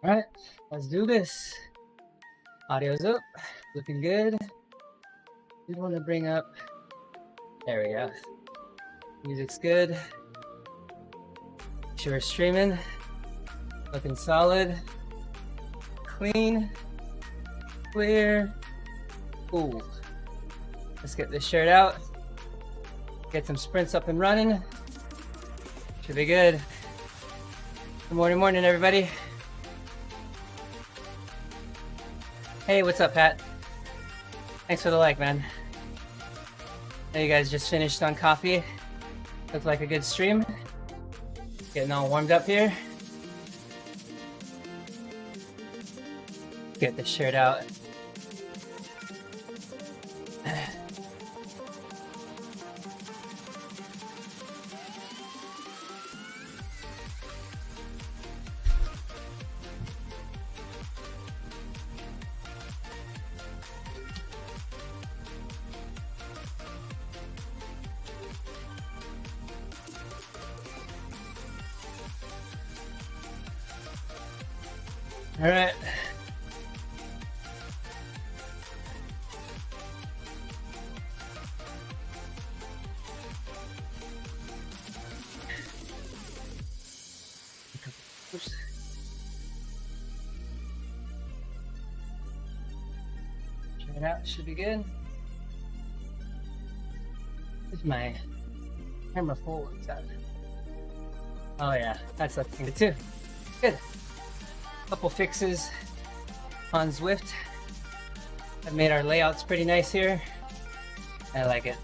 All right, let's do this. Audio's up, looking good. We want to bring up, there we go. Music's good. Sure, streaming, looking solid, clean, clear. Ooh, let's get this shirt out. Get some sprints up and running. Should be good. Good morning, everybody. Hey, what's up, Pat? Thanks for the like, man. Now you guys just finished on coffee. Looked like a good stream. Getting all warmed up here. Get the shirt out. All right. Check it out, should be good. Is my camera full? Oh yeah, that's the thing too. Good. Couple fixes on Zwift. I've made our layouts pretty nice here. I like it.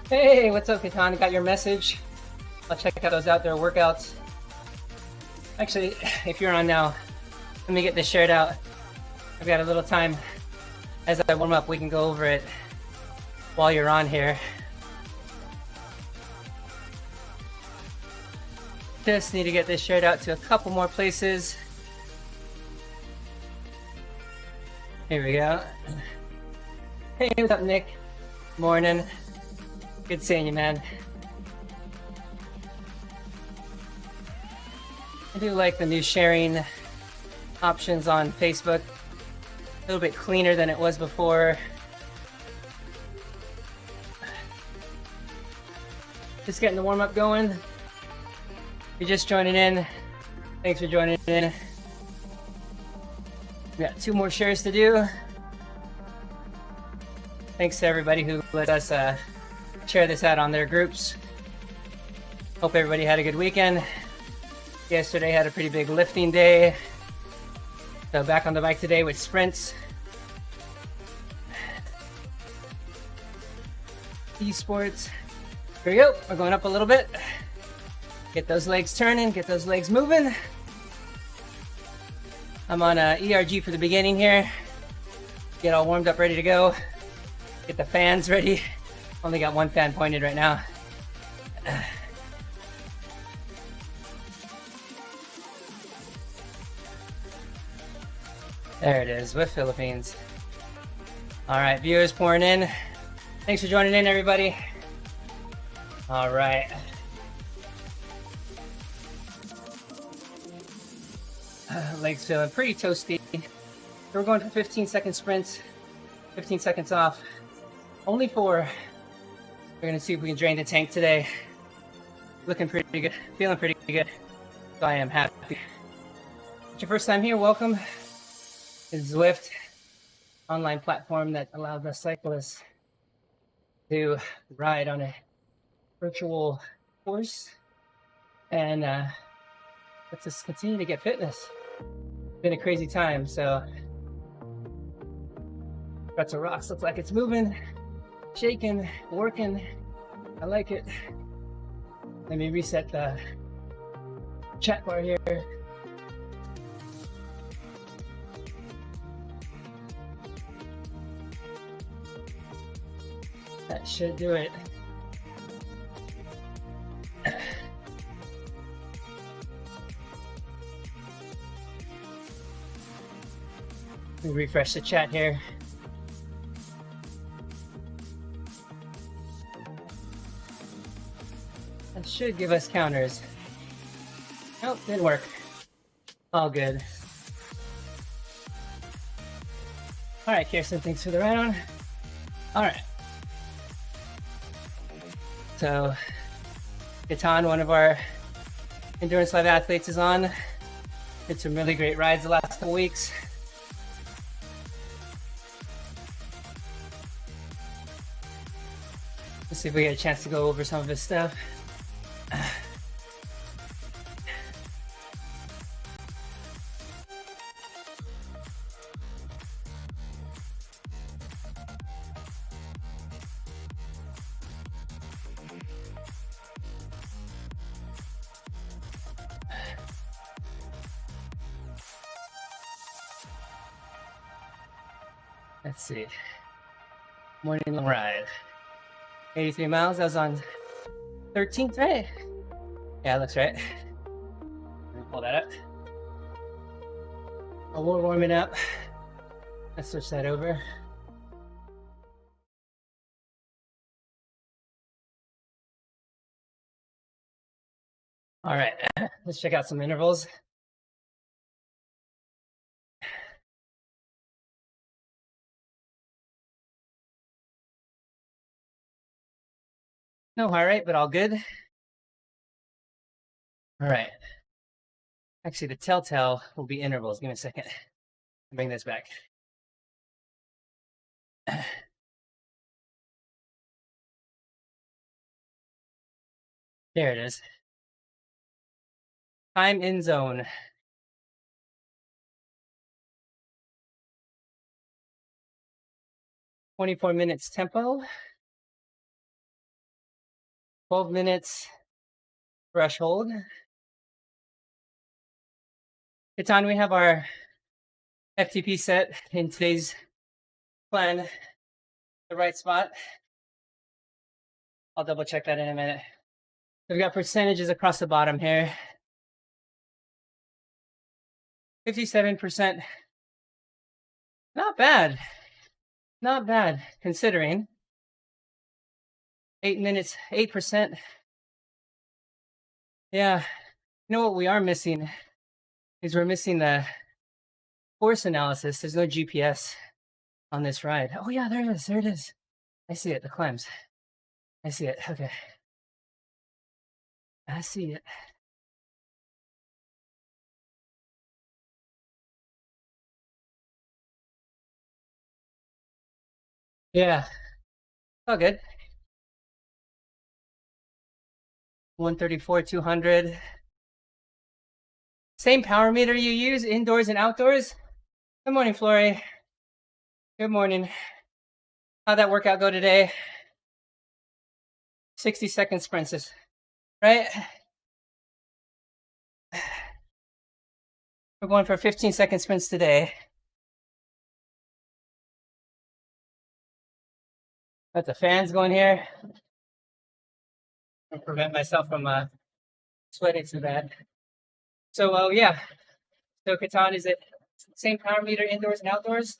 Hey, what's up, Katan? Got your message. I'll check out those outdoor workouts. Actually, if you're on now, let me get this shirt out. I've got a little time. As I warm up, we can go over it while you're on here. Just need to get this shirt out to a couple more places. Here we go. Hey, what's up, Nick? Morning. Good seeing you, man. I do like the new sharing options on Facebook. A little bit cleaner than it was before. Just getting the warm-up going. If you're just joining in, thanks for joining in. We got 2 more shares to do. Thanks to everybody who let us share this out on their groups. Hope everybody had a good weekend. Yesterday had a pretty big lifting day. So back on the bike today with sprints. eSports. Here we go. We're going up a little bit. Get those legs turning, get those legs moving. I'm on ERG for the beginning here. Get all warmed up, ready to go. Get the fans ready. Only got 1 fan pointed right now. There it is, with Philippines. All right, viewers pouring in. Thanks for joining in, everybody. All right. Legs feeling pretty toasty. We're going for 15-second sprints, 15 seconds off. Only 4. We're gonna see if we can drain the tank today. Looking pretty good, feeling pretty good. So I am happy. If it's your first time here, welcome. It's Zwift, online platform that allows us cyclists to ride on a virtual course and let's just continue to get fitness. It's been a crazy time, so Retro Rocks looks like it's moving, shaking, working. I like it. Let me reset the chat bar here. That should do it. Let me refresh the chat here. That should give us counters. Nope, didn't work. All good. All right, Kirsten, thanks for the ride on. All right. So, Gatan, one of our Endurance Live athletes, is on. Did some really great rides the last couple weeks. Let's see if we get a chance to go over some of his stuff. Let's see. Morning long ride. 83 miles. I was on 13th, right? Yeah, looks right. Let me pull that up. Oh, we're warming up. Let's switch that over. All right, let's check out some intervals. No heart rate, but all good. All right. Actually, the telltale will be intervals. Give me a second. Bring this back. There it is. Time in zone. "24 minutes tempo. 12 minutes threshold. Gatan, we have our FTP set in today's plan, the right spot. I'll double check that in a minute. We've got percentages across the bottom here. 57%. Not bad. Not bad, considering. 8 minutes, 8%. Yeah. You know what we are missing is we're missing the course analysis. There's no GPS on this ride. Oh yeah, there it is. There it is. I see it. The climbs. I see it. Okay. I see it. Yeah. All good. 134, 200. Same power meter you use indoors and outdoors? Good morning, Flory. Good morning. How'd that workout go today? 60-second sprints, right? We're going for 15-second sprints today. Got the fans going here. I'll prevent myself from sweating so bad. So, yeah. So, Gatan, is it same power meter indoors and outdoors?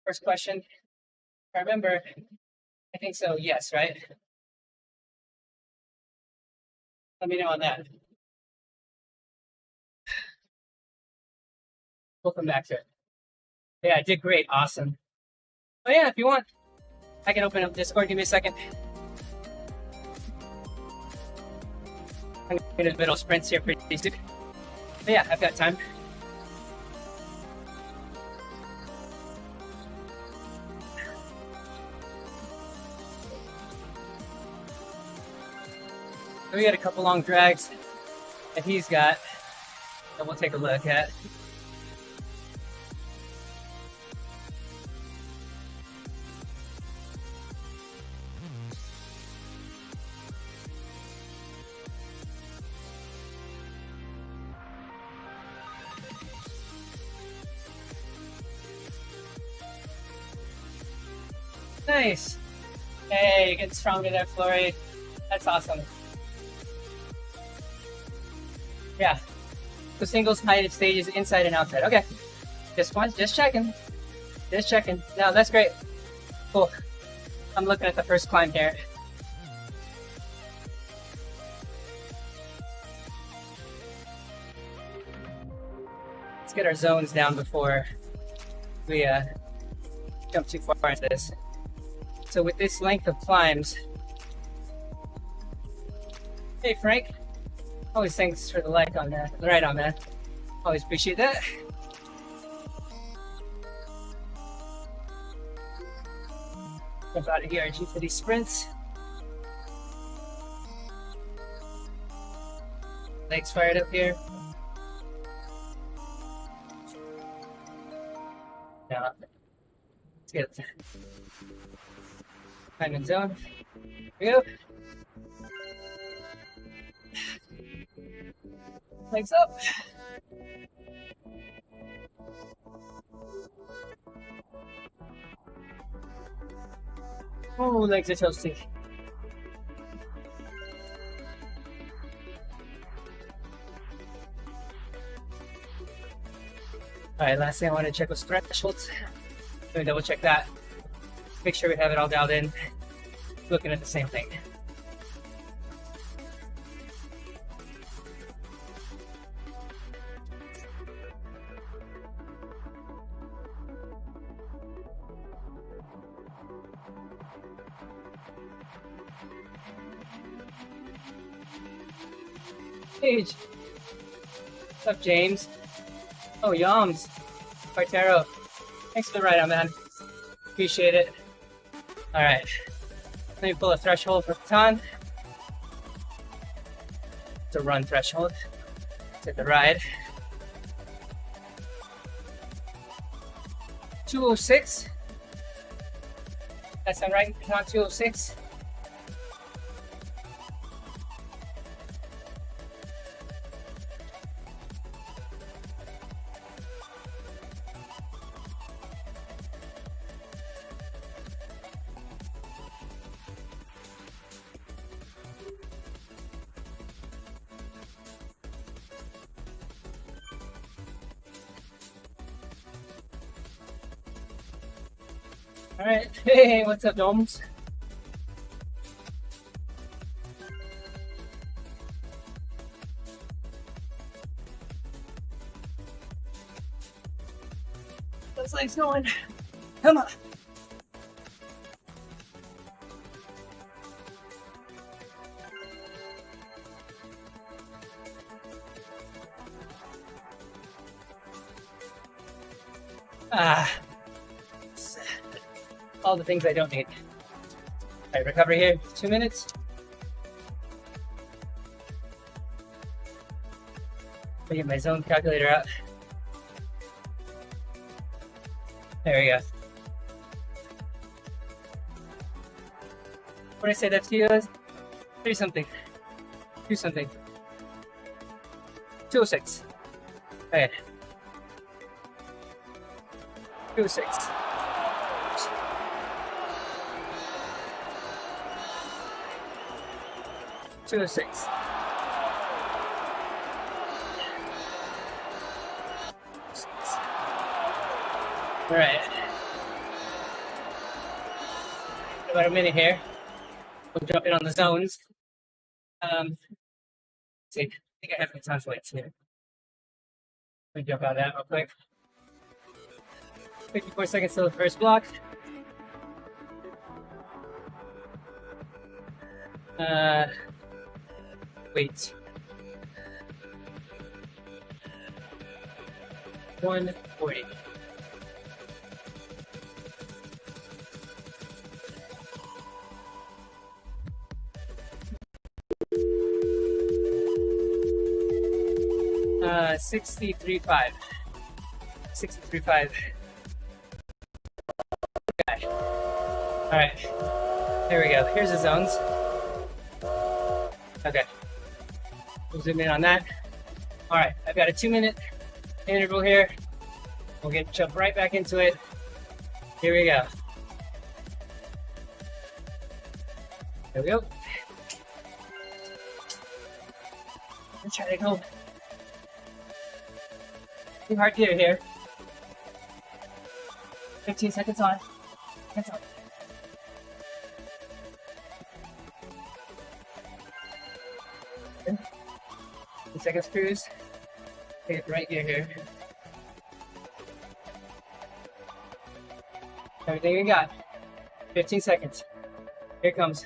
First question. If I remember, I think so, yes, right? Let me know on that. We'll come back to it. Yeah, I did great. Awesome. Oh, yeah, if you want, I can open up Discord. Give me a second. I'm going to middle sprints here pretty soon. But yeah, I've got time. So we got a couple long drags that he's got that we'll take a look at. Nice. Hey, you're getting stronger there, Flory. That's awesome. Yeah. So singles, heighted stages, inside and outside. Okay. Just one, just checking. Just checking. No, that's great. Cool. I'm looking at the first climb here. Let's get our zones down before we jump too far into this. So with this length of climbs, hey Frank, always thanks for the like on that, right on that. Always appreciate that. Jump out of here, G for these sprints. Legs fired up here. Now, let's get it. Climbing zone. Here we go. Legs up. Oh, legs are toasty. All right, last thing I want to check was thresholds. Let me double check that. Make sure we have it all dialed in. Looking at the same thing. Paige. What's up, James? Oh, Yams. Partero. Thanks for the ride on, man. Appreciate it. All right. Let me pull a threshold for Catan. It's a run threshold. Let's hit the ride. 206. That sound right? Catan 206. All right. Hey, what's up, Domes? Those legs going. Come on. All the things I don't need. All right, recovery here, 2 minutes. Let me get my zone calculator out. There we go. What did I say that to you guys? 3 something. 2 something. 206. Okay. 206. 206. All right. About a minute here. We'll jump in on the zones. Let's see, I think I have the time weights here. Let me jump out of that real quick. 54 seconds till the first block. Wait. 140. Uh, 63.5. 63.5. Okay. All right. There we go. Here's the zones. Okay. We'll zoom in on that. All right. I've got a 2-minute interval here. We'll jump right back into it. Here we go. There we go. Let's try to go. Pretty hard gear here. 15 seconds on. That's on. Okay. 10 seconds cruise. Take it right here. Everything you got. 15 seconds. Here it comes.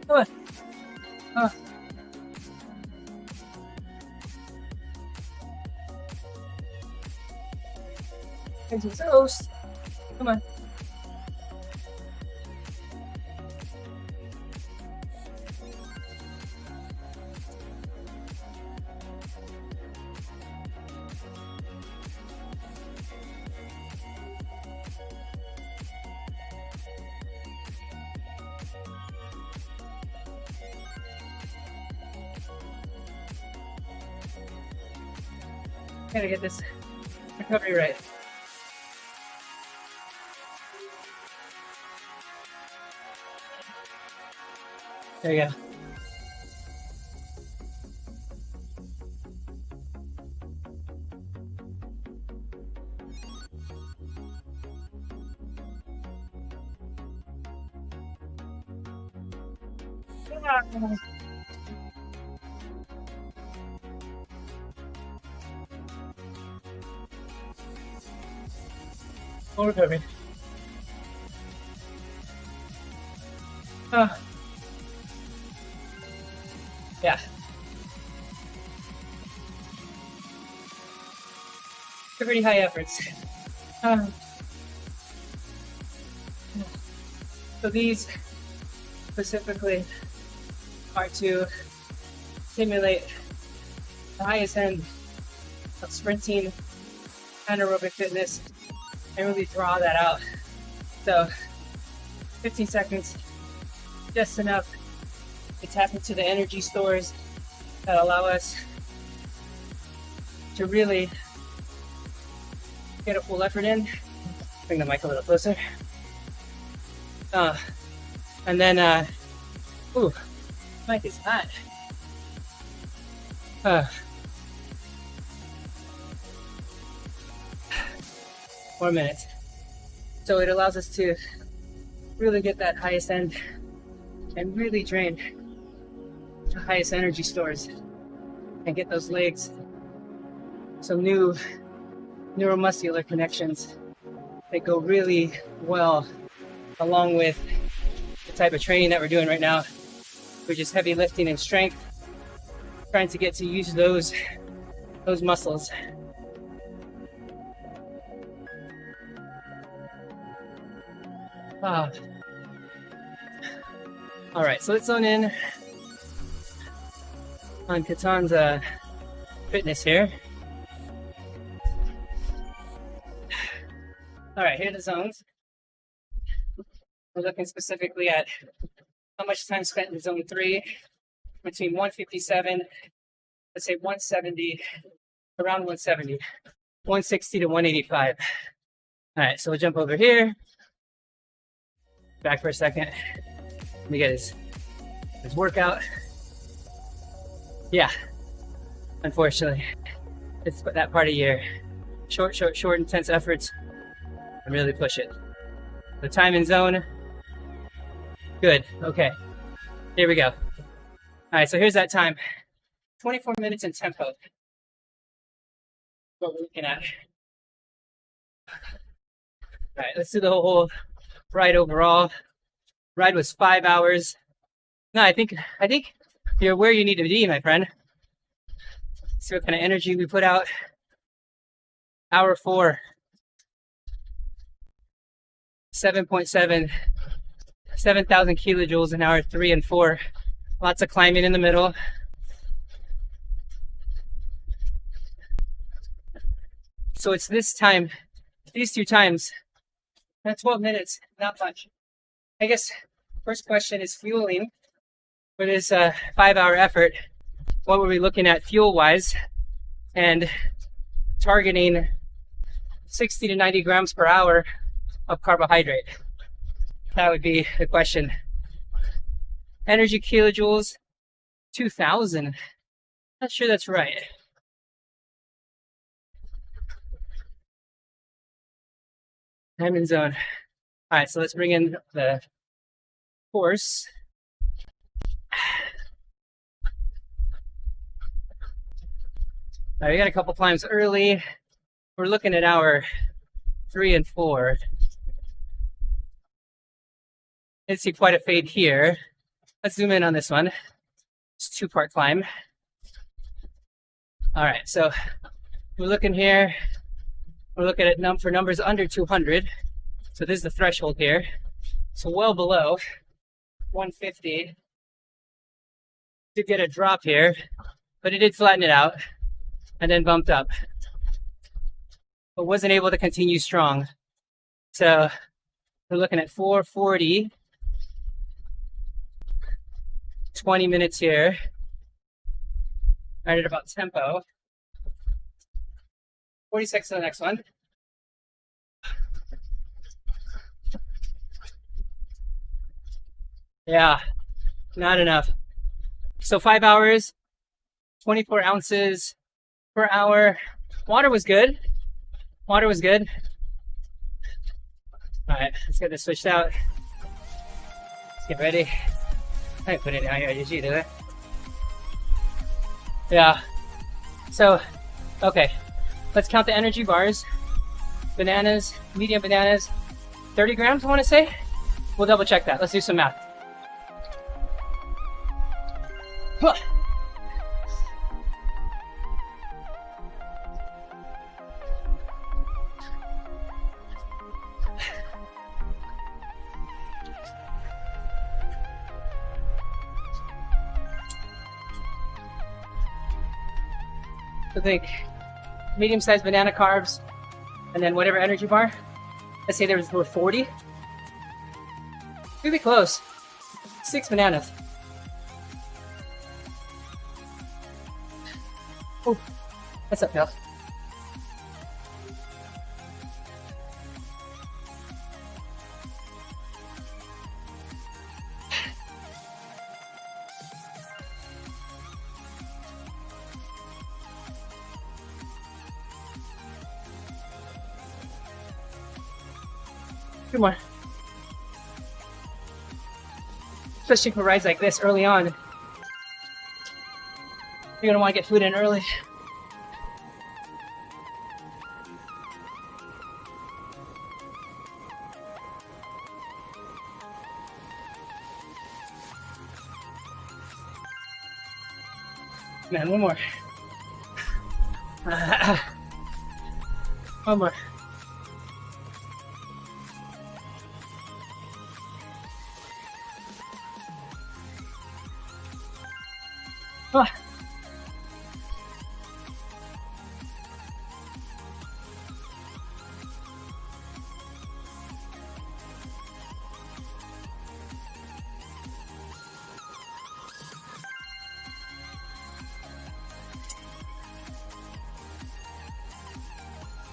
Come on. Into the toast. Come on. Gotta get this recovery right. There you go. Full recovery. Yeah. They're pretty high efforts. So these specifically are to stimulate the highest end of sprinting, anaerobic fitness, and really draw that out. So 15 seconds, just enough to tap into the energy stores that allow us to really get a full effort in. Bring the mic a little closer. And then, ooh, mic is hot. 4 minutes. So it allows us to really get that highest end and really drain the highest energy stores and get those legs some new neuromuscular connections that go really well along with the type of training that we're doing right now, which is heavy lifting and strength, trying to get to use those muscles. All right, so let's zone in on Katan's fitness here. All right, here are the zones. We're looking specifically at how much time spent in zone 3, between 157, let's say 170, around 170, 160 to 185. All right, so we'll jump over here. Back for a second. Let me get his workout. Yeah, unfortunately, it's that part of year. Short, intense efforts, and really push it. The time and zone. Good, okay. Here we go. All right, so here's that time. 24 minutes in tempo. What we're looking at. All right, let's do the whole ride overall. Ride was 5 hours. No, I think you're where you need to be, my friend. See what kind of energy we put out. Hour 4. 7.7. 7,000 kilojoules in hour 3 and 4. Lots of climbing in the middle. So it's this time, these 2 times, that's 12 minutes, not much. I guess first question is fueling. For this 5-hour effort, what were we looking at fuel-wise? And targeting 60 to 90 grams per hour of carbohydrate? That would be the question. Energy kilojoules, 2,000. Not sure that's right. I'm in zone. All right, so let's bring in the horse. All right, we got a couple climbs early. We're looking at hour 3 and 4. Let's see quite a fade here. Let's zoom in on this one. It's a 2-part climb. All right, so we're looking here. We're looking at for numbers under 200. So this is the threshold here. So well below 150. Did get a drop here, but it did flatten it out and then bumped up. But wasn't able to continue strong. So we're looking at 440. 20 minutes here. Right at about tempo. 46 to the next one. Yeah, not enough. So 5 hours, 24 ounces per hour. Water was good. Water was good. All right, let's get this switched out. Let's get ready. I put it in IRG, did I? Yeah. So, okay. Let's count the energy bars. Bananas, medium bananas, 30 grams, I want to say. We'll double check that. Let's do some math. Huh. I think medium-sized banana carbs, and then whatever energy bar. Let's say there were 40. We'd be close. 6 bananas. Oh, that's uphill. Good more. Especially for rides like this early on. You're gonna want to get food in early. Man, one more. One more. Ah.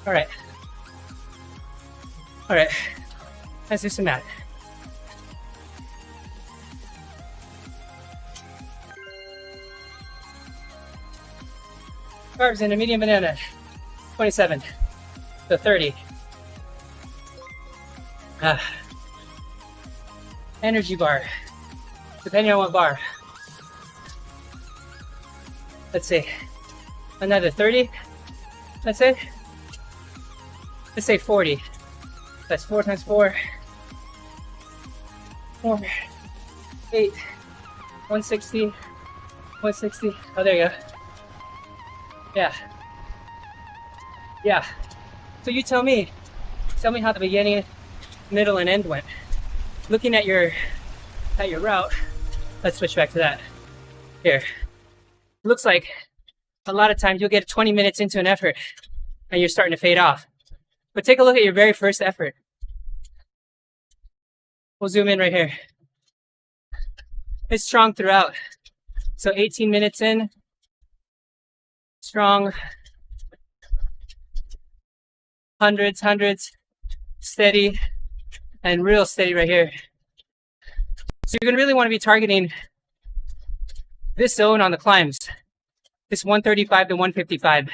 All right. All right. Let's do some math. Carbs in a medium banana, 27 to 30. Energy bar, depending on what bar. Let's see, another 30, let's say 40. That's 4 times 4, 4, 8, 160, 160. Oh, there you go. Yeah. Yeah. So you tell me how the beginning, middle, and end went. Looking at your route, let's switch back to that. Here. Looks like a lot of times you'll get 20 minutes into an effort and you're starting to fade off. But take a look at your very first effort. We'll zoom in right here. It's strong throughout. So 18 minutes in, strong. hundreds, hundreds, steady, and real steady right here. So you're gonna really want to be targeting this zone on the climbs, this 135 to 155.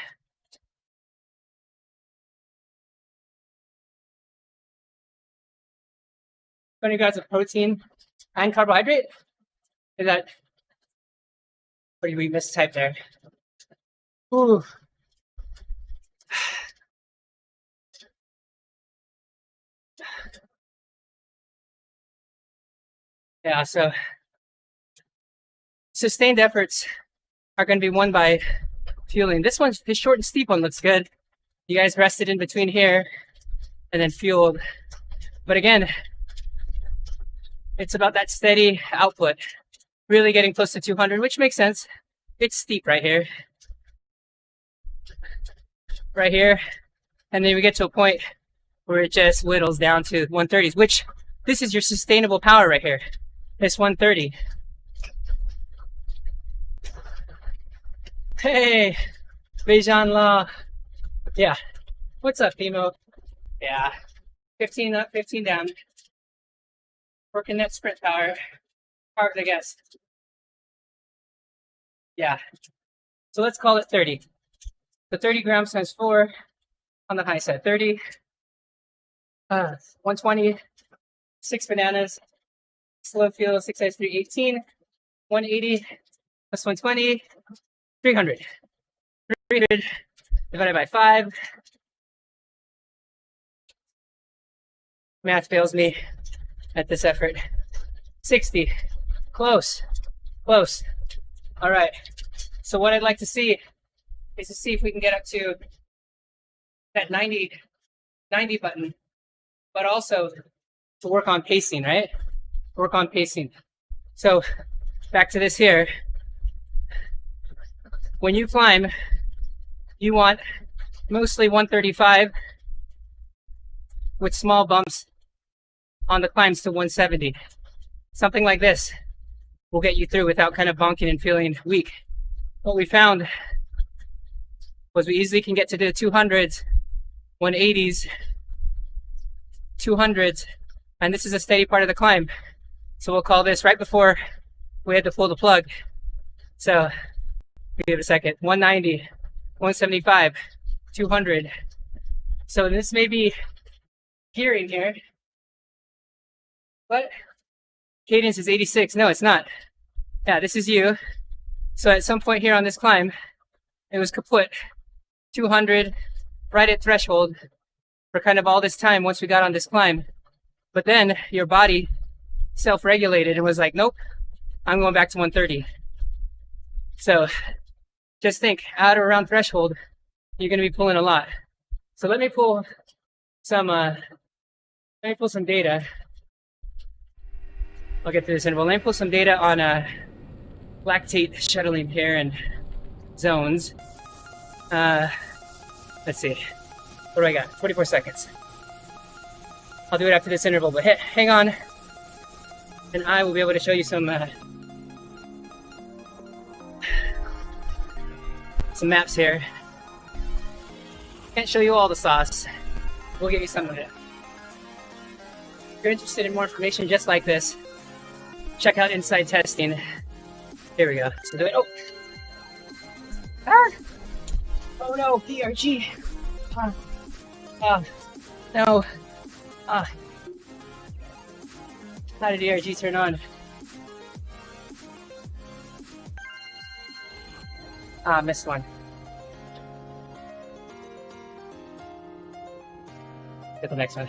20 grams of protein and carbohydrate. Is that, or did we mistype there? Ooh. Yeah, so sustained efforts are going to be won by fueling. This short and steep one looks good. You guys rested in between here and then fueled. But again, it's about that steady output, really getting close to 200, which makes sense. It's steep right here. Right here. And then we get to a point where it just whittles down to 130s, which this is your sustainable power right here. This 130. Hey, Bejan Law. Yeah. What's up, Timo? Yeah. 15 up, 15 down. Working that sprint power. Hard, I guess. Yeah. So let's call it 30. So 30 grams times 4 on the high side. 30. 120. 6 bananas. Slow fuel, 6 times 3, 18. 180 plus 120. 300. 300 divided by 5. Math fails me at this effort. 60. Close. Close. All right. So what I'd like to see is to see if we can get up to that 90 button, but also to work on pacing, right? Work on pacing. So back to this here. When you climb, you want mostly 135 with small bumps on the climbs to 170. Something like this will get you through without kind of bonking and feeling weak. What we found was we easily can get to the 200s, 180s, 200s, and this is a steady part of the climb. So we'll call this right before we had to pull the plug. So give it a second. 190, 175, 200. So this may be gearing here, but cadence is 86. No, it's not. Yeah, this is you. So at some point here on this climb, it was kaput. 200, right at threshold for kind of all this time once we got on this climb. But then your body self-regulated and was like, nope, I'm going back to 130. So just think, out or around threshold, you're going to be pulling a lot. So let me pull some data. I'll get to this interval. Let me pull some data on lactate shuttling here and zones. Let's see. What do I got? 24 seconds. I'll do it after this interval, but hang on. And I will be able to show you some maps here. Can't show you all the sauce. We'll give you some of it. If you're interested in more information just like this, check out Inside Testing. Here we go. So do it. Oh! Ah! Oh no, DRG. No. How did DRG turn on? Missed one. Get the next one.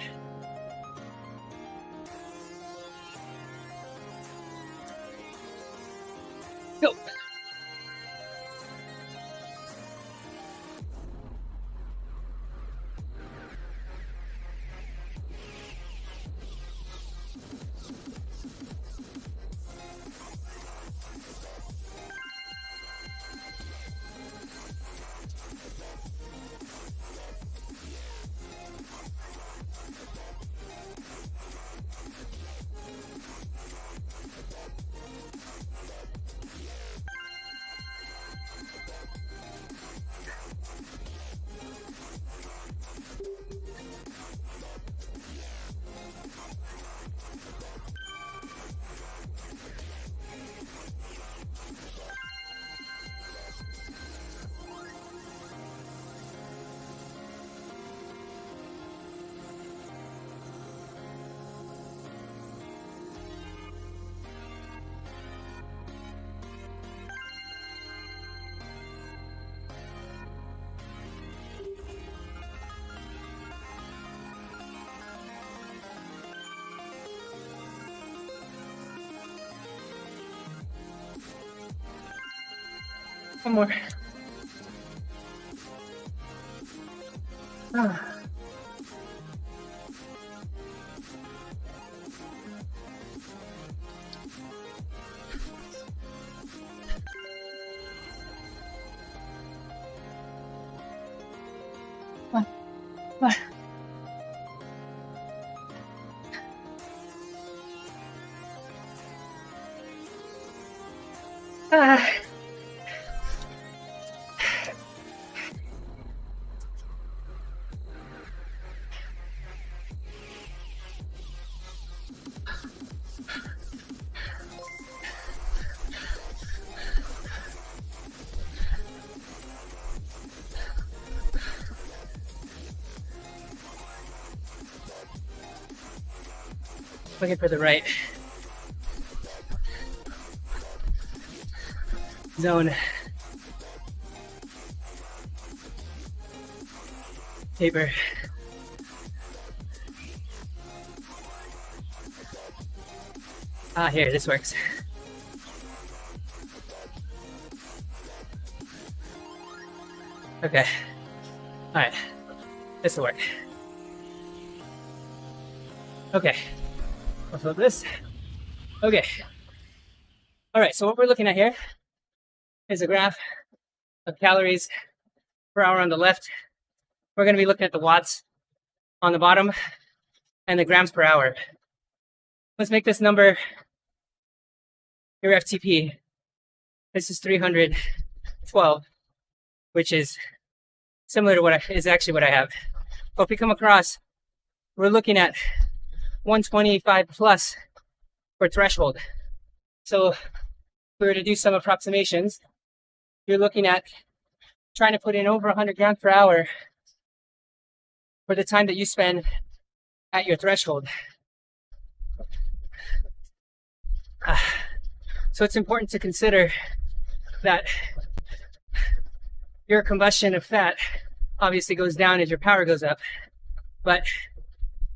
Go. One more. Ah. What? Ah. Looking for the right zone. Taper. Ah, here, this works. Okay. All right. This will work. Okay. I'll flip this. Okay. All right, so what we're looking at here is a graph of calories per hour on the left. We're going to be looking at the watts on the bottom and the grams per hour. Let's make this number your FTP. This is 312, which is similar to what is actually what I have. But if we come across, we're looking at 125 plus for threshold. So if we were to do some approximations, you're looking at trying to put in over 100 grams per hour for the time that you spend at your threshold. So it's important to consider that your combustion of fat obviously goes down as your power goes up, but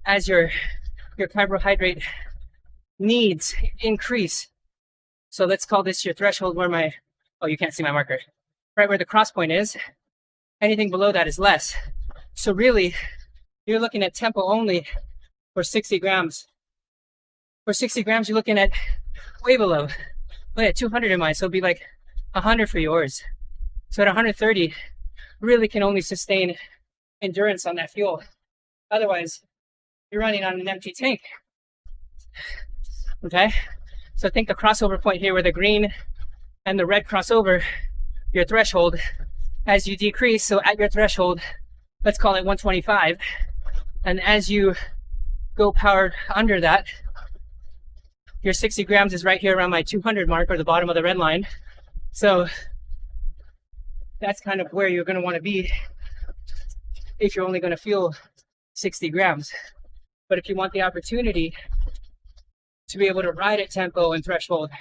as your carbohydrate needs increase. So let's call this your threshold where my, oh, you can't see my marker, right where the cross point is. Anything below that is less. So really, you're looking at tempo only for 60 grams. For 60 grams, you're looking at way below. Look at 200 in mine, so it'll be like 100 for yours. So at 130, really can only sustain endurance on that fuel. Otherwise, you're running on an empty tank. Okay? So think the crossover point here where the green and the red cross over your threshold as you decrease. So at your threshold, let's call it 125. And as you go powered under that, your 60 grams is right here around my 200 mark, or the bottom of the red line. So that's kind of where you're going to want to be if you're only going to fuel 60 grams. But if you want the opportunity to be able to ride at tempo and threshold,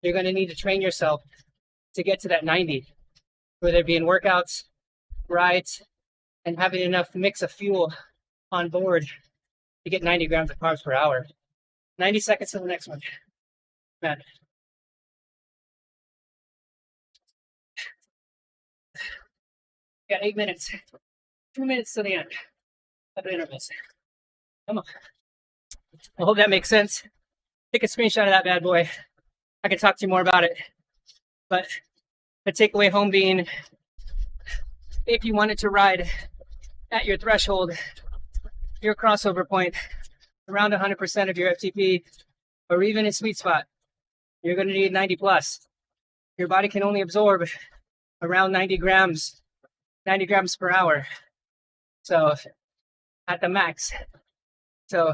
you're going to need to train yourself to get to that 90, whether it be in workouts, rides, and having enough mix of fuel on board to get 90 grams of carbs per hour. 90 seconds to the next one. Man. Got 8 minutes. 2 minutes to the end of the intervals. Come on. I hope that makes sense. Take a screenshot of that bad boy. I can talk to you more about it. But the takeaway home being, if you wanted to ride at your threshold, your crossover point, around 100% of your FTP, or even a sweet spot, you're going to need 90 plus. Your body can only absorb around 90 grams per hour. So at the max. So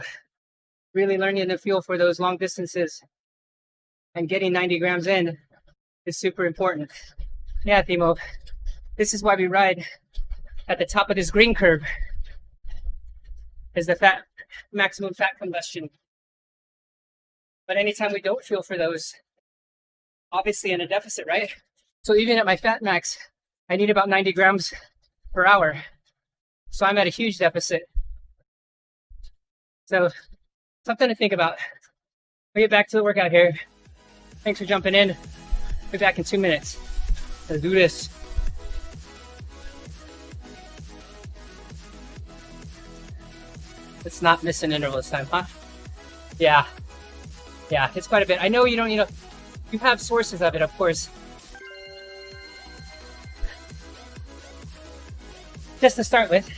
really learning the fuel for those long distances and getting 90 grams in is super important. Yeah, Themo, this is why we ride at the top of this green curve, is the maximum fat combustion. But anytime we don't fuel for those, obviously in a deficit, right? So even at my fat max, I need about 90 grams per hour. So I'm at a huge deficit. So something to think about. We'll get back to the workout here. Thanks for jumping in. Be back in 2 minutes. Let's do this. Let's not miss an interval this time, huh? Yeah. Yeah, it's quite a bit. I know you don't, you have sources of it, of course. Just to start with.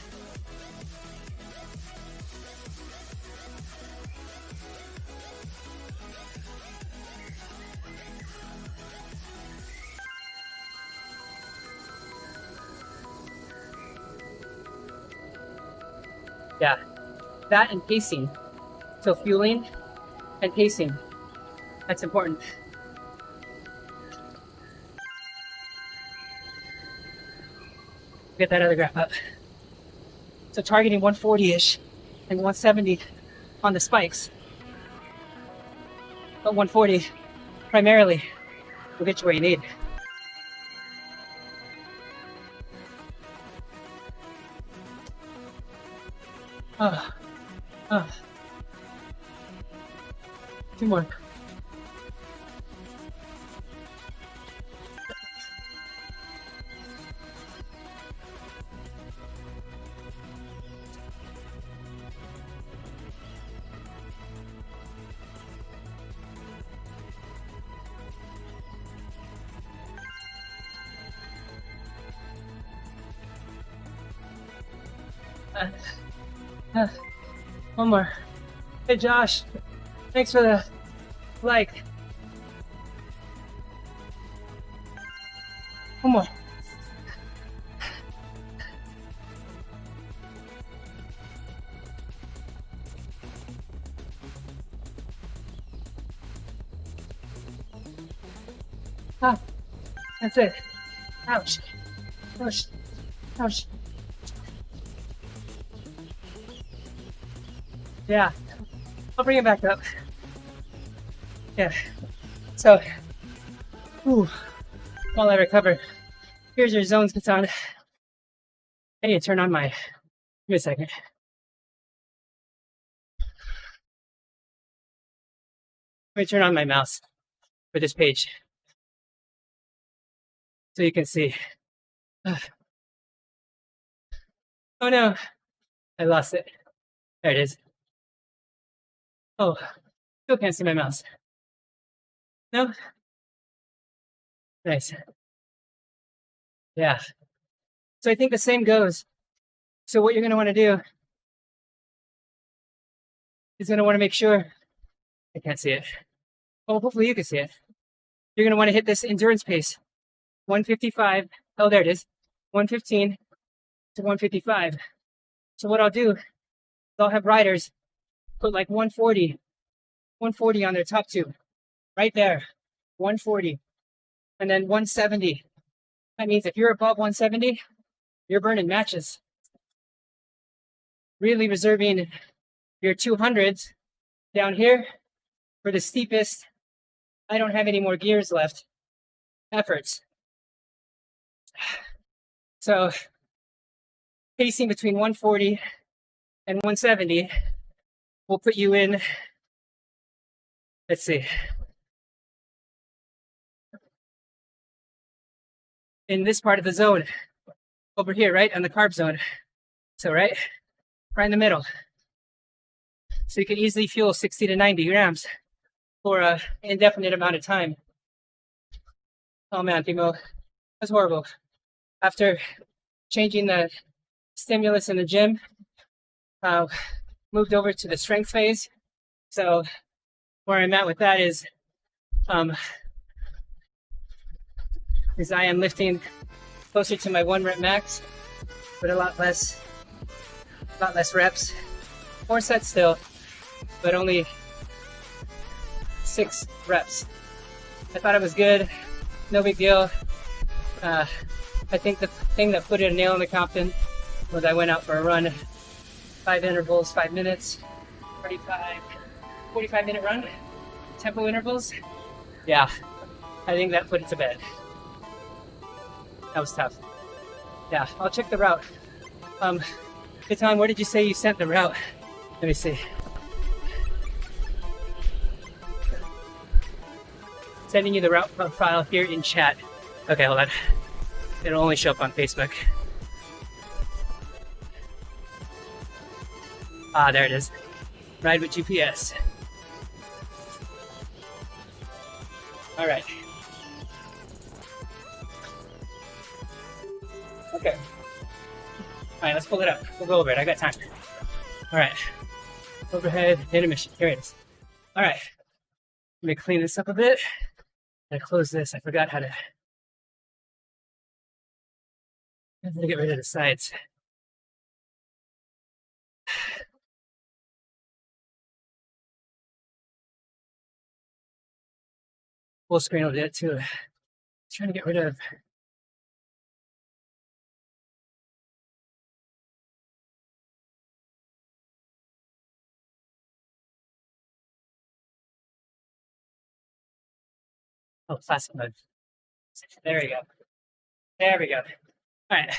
Yeah, that and pacing. So fueling and pacing, that's important. Get that other graph up. So targeting 140-ish and 170 on the spikes. But 140 primarily will get you where you need. Two more. One more. Hey Josh, thanks for the like. One more. That's it. Ouch. Ouch. Ouch. Yeah, I'll bring it back up. Yeah, so, while I recover, here's your zones, Katan. I need to turn on my, give me a second. Let me turn on my mouse for this page so you can see. Oh no, I lost it. There it is. Oh, still can't see my mouse. No? Nice. Yeah. So I think the same goes. So what you're going to want to do is going to want to make sure, I can't see it. Well, hopefully you can see it. You're going to want to hit this endurance pace. 155. Oh, there it is. 115 to 155. So what I'll do is I'll have riders put like 140 on their top two. Right there. 140. And then 170. That means if you're above 170, you're burning matches. Really reserving your 200s down here for the steepest, I don't have any more gears left, efforts. So pacing between 140 and 170 will put you in, let's see, in this part of the zone, over here, right, on the carb zone. So right in the middle. So you can easily fuel 60 to 90 grams for an indefinite amount of time. Oh man, Timo, that's horrible. After changing the stimulus in the gym, moved over to the strength phase. So where I'm at with that is I am lifting closer to my 1 rep max, but a lot less reps. 4 sets still, but only 6 reps. I thought it was good, no big deal. I think the thing that put a nail in the coffin was I went out for a run, 5 intervals, 5 minutes, 45-minute run, tempo intervals. Yeah, I think that put it to bed. That was tough. Yeah, I'll check the route. Katan, where did you say you sent the route? Let me see. Sending you the route file here in chat. Okay, hold on. It'll only show up on Facebook. Ah, there it is. Ride with GPS. All right. Okay. All right, let's pull it up. We'll go over it. I got time. All right. Overhead intermission. Here it is. All right. Let me clean this up a bit. I close this. I forgot how to. I'm gonna get rid of the sides. Full screen will do it too. Trying to get rid of. Oh, classic mode. There we go. There we go. All right.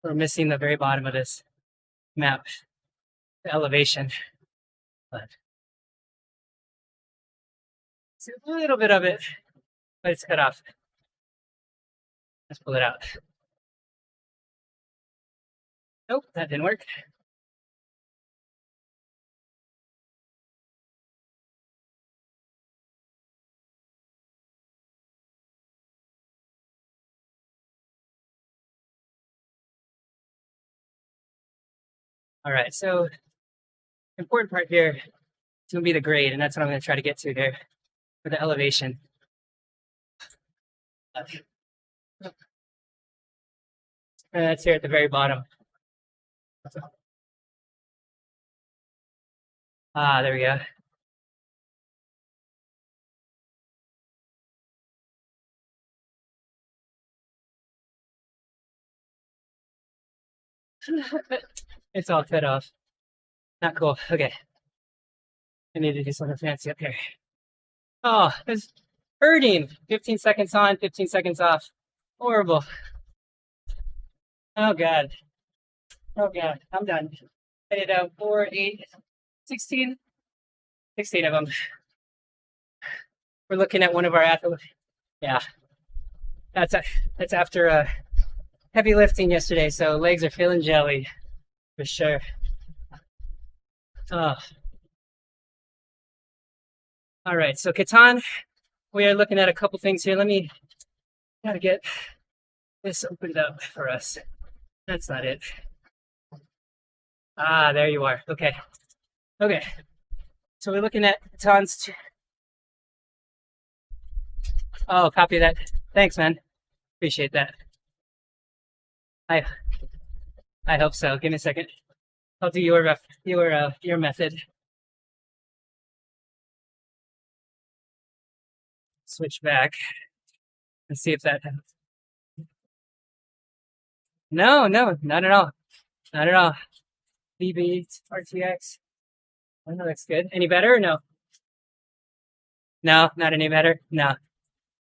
We're missing the very bottom of this map, the elevation. But it's a little bit of it, but it's cut off. Let's pull it out. Nope, that didn't work. All right, so important part here is going to be the grade, and that's what I'm going to try to get to here for the elevation. And that's here at the very bottom. Ah, there we go. It's all cut off. Not cool. Okay. I need to do something fancy up here. Oh, it's hurting. 15 seconds on, 15 seconds off. Horrible. Oh, God. Oh, God. I'm done. I did 4, 8, 16. 16 of them. We're looking at one of our athletes. Yeah. That's after heavy lifting yesterday, so legs are feeling jelly for sure. Oh. All right, so Catan, we are looking at a couple things here. Gotta get this opened up for us. That's not it. Ah, there you are. Okay. Okay. So we're looking at Catan's. Oh, copy that. Thanks, man. Appreciate that. I hope so. Give me a second. I'll do your method. Switch back and see if that. No, not at all. Not at all. BB, RTX. Oh, no, that's good. Any better or no? No, not any better? No.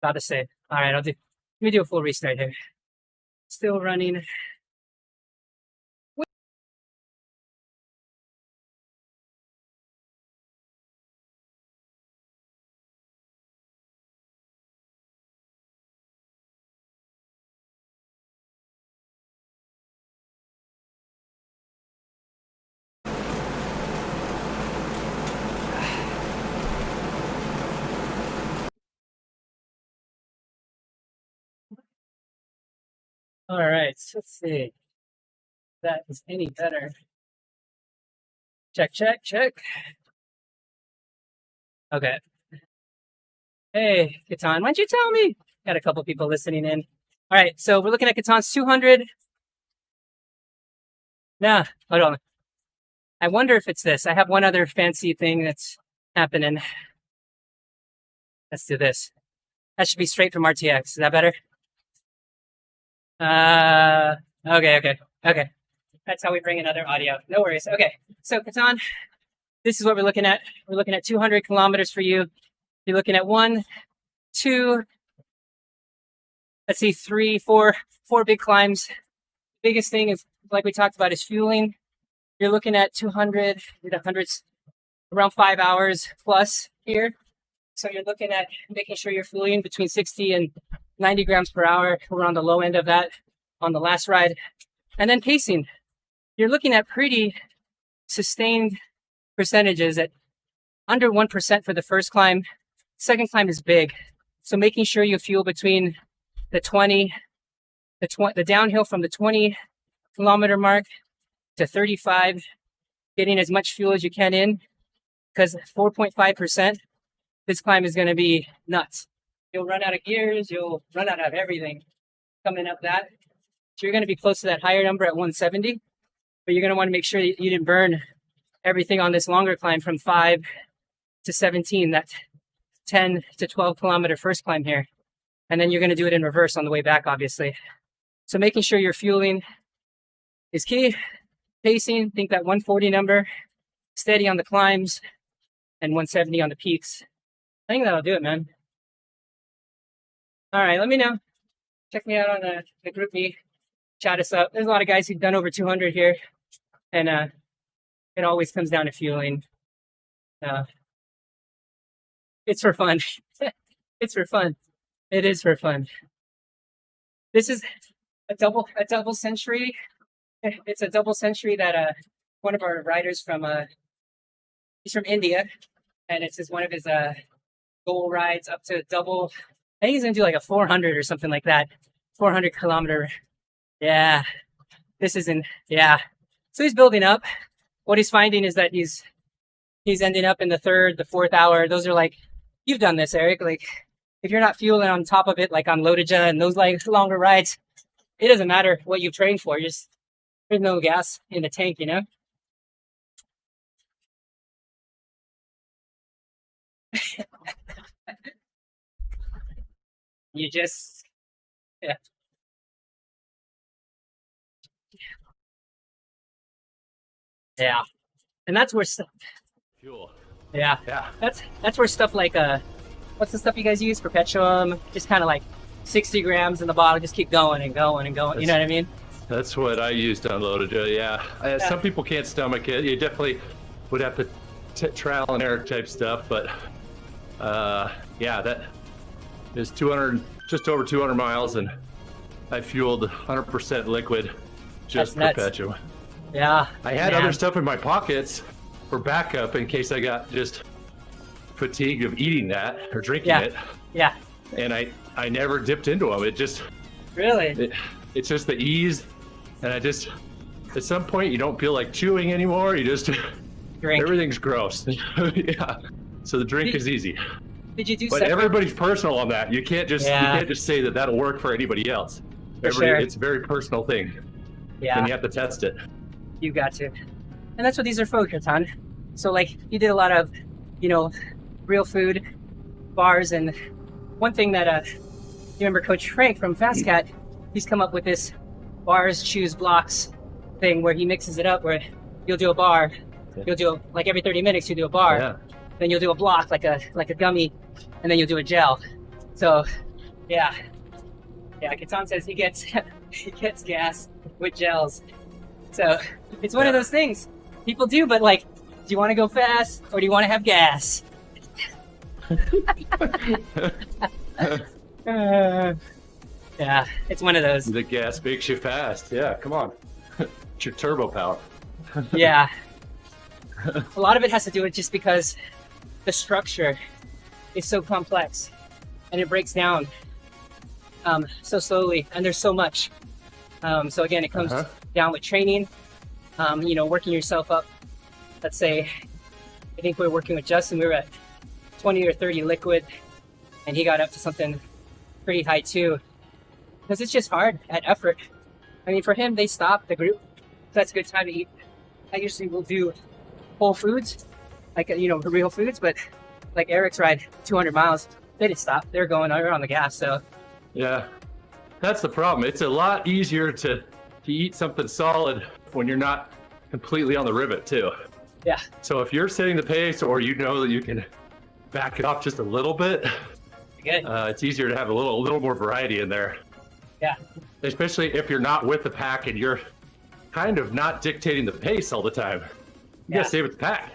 About the same. All right, let me do a full restart here. Still running. All right, let's see if that is any better. Check. Okay. Hey, Catan, why don't you tell me? Got a couple people listening in. All right, so we're looking at Catan's 200. Nah, hold on. I wonder if it's this. I have one other fancy thing that's happening. Let's do this. That should be straight from RTX. Is that better? Okay. That's how we bring in other audio. No worries. Okay, so Catan, this is what we're looking at. We're looking at 200 kilometers for you. You're looking at 1, 2, let's see, 3, 4 big climbs. Biggest thing is, like we talked about, is fueling. You're looking at 200, with 100s, around 5 hours plus here. So you're looking at making sure you're fueling between 60 and 90 grams per hour. We're on the low end of that on the last ride. And then pacing. You're looking at pretty sustained percentages at under 1% for the first climb. Second climb is big. So making sure you fuel between the downhill from the 20 kilometer mark to 35, getting as much fuel as you can in, because 4.5%, this climb is going to be nuts. You'll run out of gears, you'll run out of everything coming up that. So you're going to be close to that higher number at 170, but you're going to want to make sure that you didn't burn everything on this longer climb from 5 to 17, that 10 to 12 kilometer first climb here. And then you're going to do it in reverse on the way back, obviously. So making sure you're fueling is key. Pacing, think that 140 number, steady on the climbs, and 170 on the peaks. I think that'll do it, man. All right, let me know. Check me out on the group me. Chat us up. There's a lot of guys who've done over 200 here, and it always comes down to fueling. It's for fun. It's for fun. It is for fun. This is a double century. It's a double century that one of our riders from he's from India, and it's just one of his goal rides up to double. I think he's gonna do like a 400 or something like that. 400 kilometer. Yeah, this isn't. Yeah, so he's building up. What he's finding is that he's ending up in the third, the fourth hour. Those are like, you've done this, Eric. Like, if you're not fueling on top of it, like on TeamODZ and those like longer rides, it doesn't matter what you've trained for. There's no gas in the tank, you know? You just, yeah. Yeah. And that's where stuff, fuel. Yeah. Yeah. That's where stuff like, what's the stuff you guys use? Perpetuum, just kind of like 60 grams in the bottle, just keep going and going and going. You know what I mean? That's what I used on TeamODZ. Yeah. Some people can't stomach it. You definitely would have to trial and error type stuff, but yeah, that is 200, just over 200 miles, and I fueled 100% liquid, just Perpetuum. Yeah. I had other stuff in my pockets for backup in case I got just fatigued of eating that or drinking it. Yeah. And I never dipped into them. It just really. It's just the ease, and I just at some point you don't feel like chewing anymore. You just drink. Everything's gross. Yeah. So the drink is easy. Did you do? But everybody's personal on that. You can't just say that that'll work for anybody else. It's a very personal thing. Yeah. And you have to test it. You got to. And that's what these are focused on. So like you did a lot of, real food, bars, and one thing that you remember Coach Frank from Fast Cat, he's come up with this bars, chews, blocks thing where he mixes it up where you'll do a bar, you'll do like every 30 minutes you do a bar, then you'll do a block like a gummy, and then you'll do a gel. So yeah, Katan says he gets gas with gels. So it's one of those things people do, but like, do you want to go fast or do you want to have gas? Yeah, it's one of those. The gas makes you fast. Yeah, come on. It's your turbo power. Yeah. A lot of it has to do with just because the structure is so complex and it breaks down so slowly, and there's so much. So again, it comes down with training, working yourself up. Let's say, I think we were working with Justin, we were at 20 or 30 liquid, and he got up to something pretty high too. Because it's just hard at effort. I mean, for him, they stopped the group. So that's a good time to eat. I usually will do whole foods, like, real foods, but like Eric's ride 200 miles, they didn't stop. They're going on the gas, so. Yeah, that's the problem. It's a lot easier to eat something solid when you're not completely on the rivet too. Yeah. So if you're setting the pace, or you know that you can back it off just a little bit, it's easier to have a little more variety in there. Yeah. Especially if you're not with the pack and you're kind of not dictating the pace all the time. You gotta stay with the pack.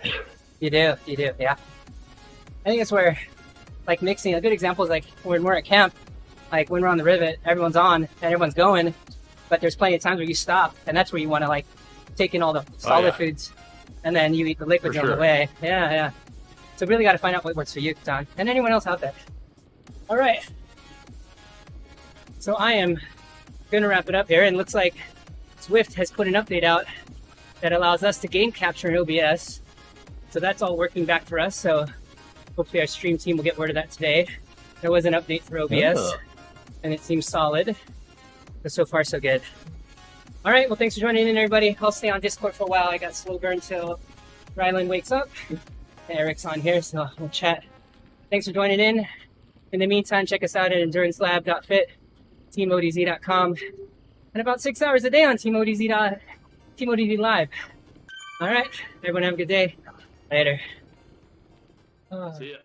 You do, yeah. I think it's where like mixing. A good example is like when we're at camp, like when we're on the rivet, everyone's on and everyone's going, but there's plenty of times where you stop, and that's where you want to like take in all the solid foods, and then you eat the liquids on the way. Yeah. So really got to find out what works for you, Don, and anyone else out there. All right. So I am gonna wrap it up here, and looks like Swift has put an update out that allows us to game capture in OBS. So that's all working back for us. So hopefully our stream team will get word of that today. There was an update for OBS, and it seems solid. But so far, so good. All right, well, thanks for joining in, everybody. I'll stay on Discord for a while. I got slow burn till Rylan wakes up. Eric's on here, so we'll chat. Thanks for joining in. In the meantime, check us out at endurancelab.fit, TeamODZ.com, and about 6 hours a day on TeamODZ Live. All right, everyone have a good day. Later. See ya.